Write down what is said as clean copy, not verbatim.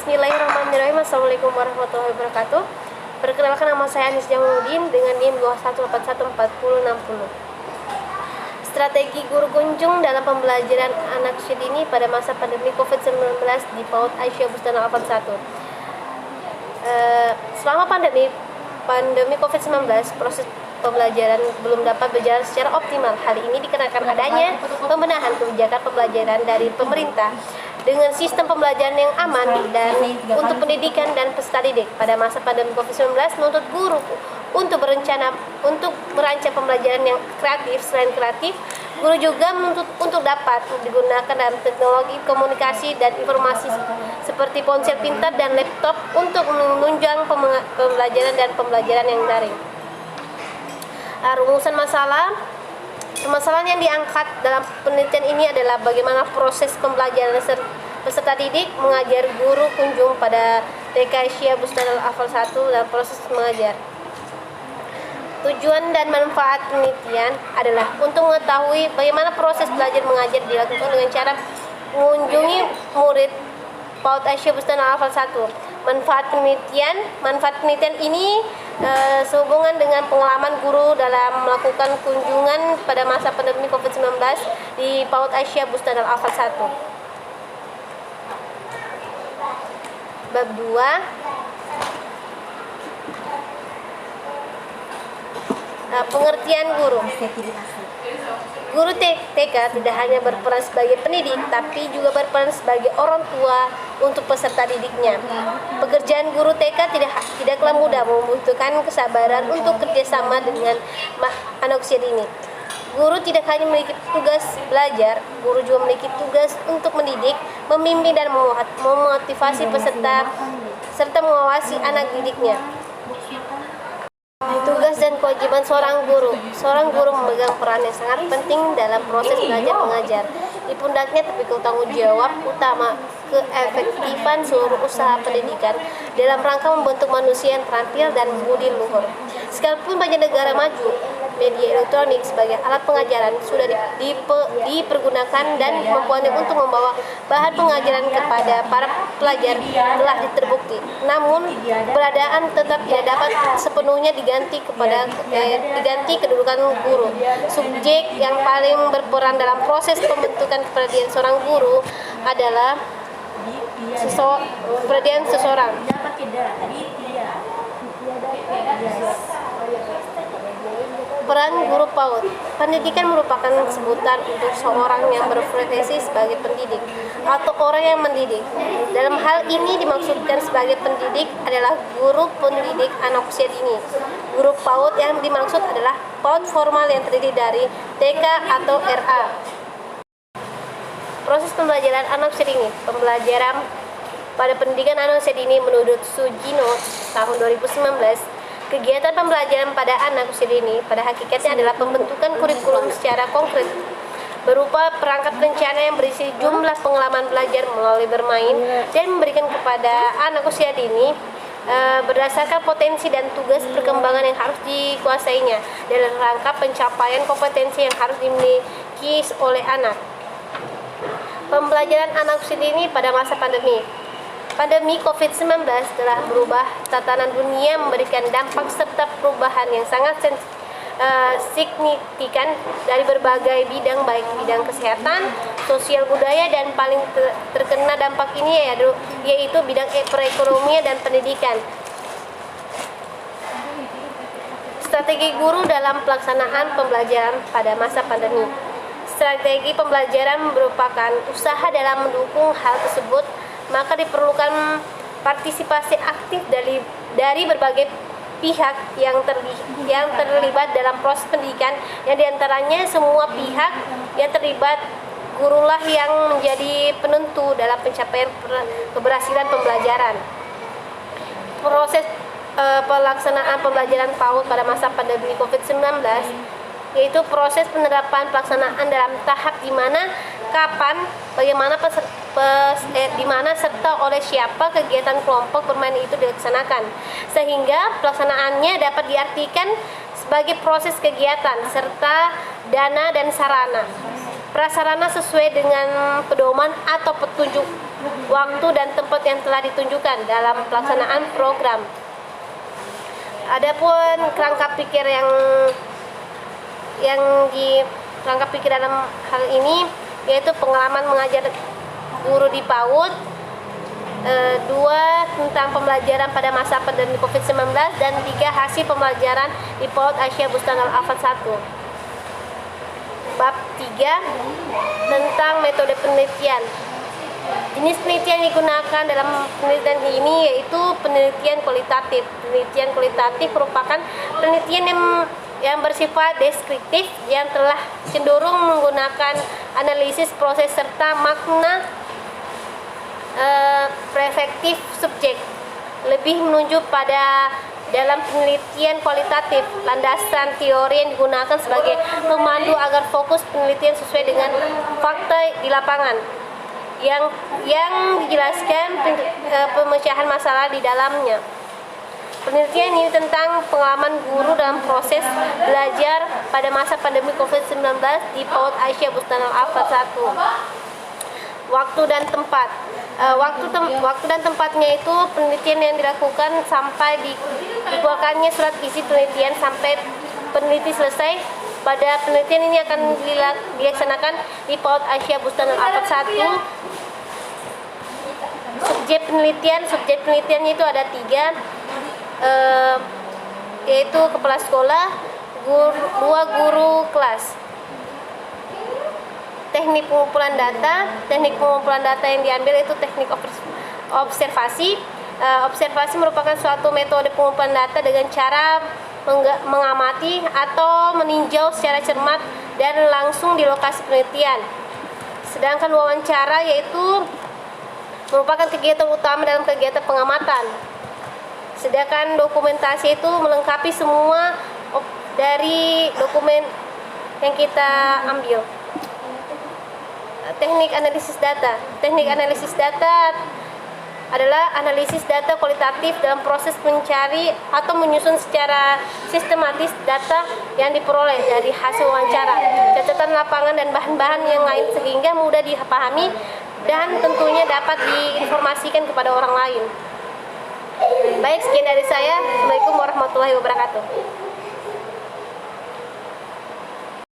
Bismillahirrahmanirrahim. Assalamualaikum warahmatullahi wabarakatuh. Perkenalkan, nama saya Anis Jamudin dengan NIM 21814060. Strategi guru kunjung dalam pembelajaran anak usia dini pada masa pandemi COVID-19 di PAUD Aisyah Bustana Alfan 1. Selama pandemi COVID-19, proses pembelajaran belum dapat berjalan secara optimal. Hal ini dikarenakan adanya pembenahan kebijakan pembelajaran dari pemerintah dengan sistem pembelajaran yang aman dan untuk pendidikan dan peserta didik. Pada masa pandemi COVID-19 menuntut guru untuk merancang pembelajaran yang kreatif. Selain kreatif, guru juga menuntut untuk dapat digunakan dalam teknologi komunikasi dan informasi seperti ponsel pintar dan laptop untuk menunjang pembelajaran dan pembelajaran yang daring. Rumusan permasalahan yang diangkat dalam penelitian ini adalah bagaimana proses pembelajaran peserta didik mengajar guru kunjung pada TK Aisyah Bustana Alfan 1 dan proses mengajar. Tujuan dan manfaat penelitian adalah untuk mengetahui bagaimana proses belajar mengajar dilakukan dengan cara mengunjungi murid PAUD Aisyah Bustana Alfan 1. Manfaat penelitian ini sehubungan dengan pengalaman guru dalam melakukan kunjungan pada masa pandemi COVID-19 di PAUD Aisyah Bustana Alfan 1. Bab 2. Pengertian guru. Guru TK tidak hanya berperan sebagai pendidik, tapi juga berperan sebagai orang tua untuk peserta didiknya. Pekerjaan guru TK tidaklah mudah, membutuhkan kesabaran untuk kerjasama dengan anak usia dini. Guru tidak hanya memiliki tugas belajar, guru juga memiliki tugas untuk mendidik, membimbing dan memotivasi peserta serta mengawasi anak didiknya. Tugas dan kewajiban seorang guru. Seorang guru memegang peran yang sangat penting dalam proses belajar mengajar. Di pundaknya terpikul tanggung jawab utama keefektifan seluruh usaha pendidikan dalam rangka membentuk manusia yang terampil dan budi luhur. Sekalipun banyak negara maju, media elektronik sebagai alat pengajaran sudah dipergunakan dan kemampuannya untuk membawa bahan pengajaran kepada para pelajar telah terbukti. Namun, keberadaan tetap tidak dapat sepenuhnya diganti kedudukan guru. Subjek yang paling berperan dalam proses pembentukan kepribadian seorang guru adalah kepribadian seseorang. Peran guru PAUD. Pendidikan merupakan sebutan untuk seorang yang berprofesi sebagai pendidik atau orang yang mendidik. Dalam hal ini dimaksudkan sebagai pendidik adalah guru pendidik anak usia dini. Guru PAUD yang dimaksud adalah PAUD formal yang terdiri dari TK atau RA. Proses pembelajaran anak usia dini. Pembelajaran pada pendidikan anak usia dini menurut Sugino tahun 2019. Kegiatan pembelajaran pada anak usia dini pada hakikatnya adalah pembentukan kurikulum secara konkret berupa perangkat rencana yang berisi jumlah pengalaman belajar melalui bermain dan memberikan kepada anak usia dini berdasarkan potensi dan tugas perkembangan yang harus dikuasainya dalam rangka pencapaian kompetensi yang harus dimiliki oleh anak. Pembelajaran anak usia dini pada masa pandemi. Pandemi COVID-19 telah berubah tatanan dunia, memberikan dampak serta perubahan yang sangat signifikan dari berbagai bidang, baik bidang kesehatan, sosial, budaya, dan paling terkena dampak ini yaitu bidang perekonomian dan pendidikan. Strategi guru dalam pelaksanaan pembelajaran pada masa pandemi. Strategi pembelajaran merupakan usaha dalam mendukung hal tersebut, maka diperlukan partisipasi aktif dari berbagai pihak yang terlibat dalam proses pendidikan, yang diantaranya semua pihak yang terlibat. Gurulah yang menjadi penentu dalam pencapaian keberhasilan pembelajaran. Proses pelaksanaan pembelajaran PAUD pada masa pandemi COVID-19 yaitu proses penerapan pelaksanaan dalam tahap di mana, kapan, bagaimana, di mana serta oleh siapa kegiatan kelompok bermain itu dilaksanakan, sehingga pelaksanaannya dapat diartikan sebagai proses kegiatan serta dana dan sarana prasarana sesuai dengan pedoman atau petunjuk waktu dan tempat yang telah ditunjukkan dalam pelaksanaan program. Adapun kerangka pikir yang kerangka pikir dalam hal ini yaitu pengalaman mengajar guru di PAUD, 2 tentang pembelajaran pada masa pandemi COVID-19, dan 3 hasil pembelajaran di PAUD Aisyah Bustanul Afat 1. Bab 3 tentang metode penelitian. Jenis penelitian yang digunakan dalam penelitian ini yaitu penelitian kualitatif. Penelitian kualitatif merupakan penelitian yang bersifat deskriptif yang telah cenderung menggunakan analisis proses serta makna perspektif subjek. Lebih menunjuk pada dalam penelitian kualitatif, landasan teori yang digunakan sebagai pemandu agar fokus penelitian sesuai dengan fakta di lapangan yang dijelaskan pemecahan masalah di dalamnya. Penelitian ini tentang pengalaman guru dalam proses belajar pada masa pandemi COVID-19 di PAUD Aisyah Bustanul Afat 1. Waktu dan tempat. Waktu dan tempatnya itu penelitian yang dilakukan sampai dikeluarkannya surat isi penelitian sampai peneliti selesai. Pada penelitian ini akan dilaksanakan di PAUD Aisyah Bustanul Afat 1. Subjek penelitiannya itu ada 3, yaitu kepala sekolah, 2 guru kelas. Teknik pengumpulan data yang diambil itu teknik observasi. Observasi merupakan suatu metode pengumpulan data dengan cara mengamati atau meninjau secara cermat dan langsung di lokasi penelitian. Sedangkan wawancara yaitu merupakan kegiatan utama dalam kegiatan pengamatan. Sedangkan dokumentasi itu melengkapi semua dari dokumen yang kita ambil. Teknik analisis data adalah analisis data kualitatif dalam proses mencari atau menyusun secara sistematis data yang diperoleh dari hasil wawancara, catatan lapangan dan bahan-bahan yang lain sehingga mudah dipahami dan tentunya dapat diinformasikan kepada orang lain. Baik, sekian dari saya. Assalamualaikum warahmatullahi wabarakatuh.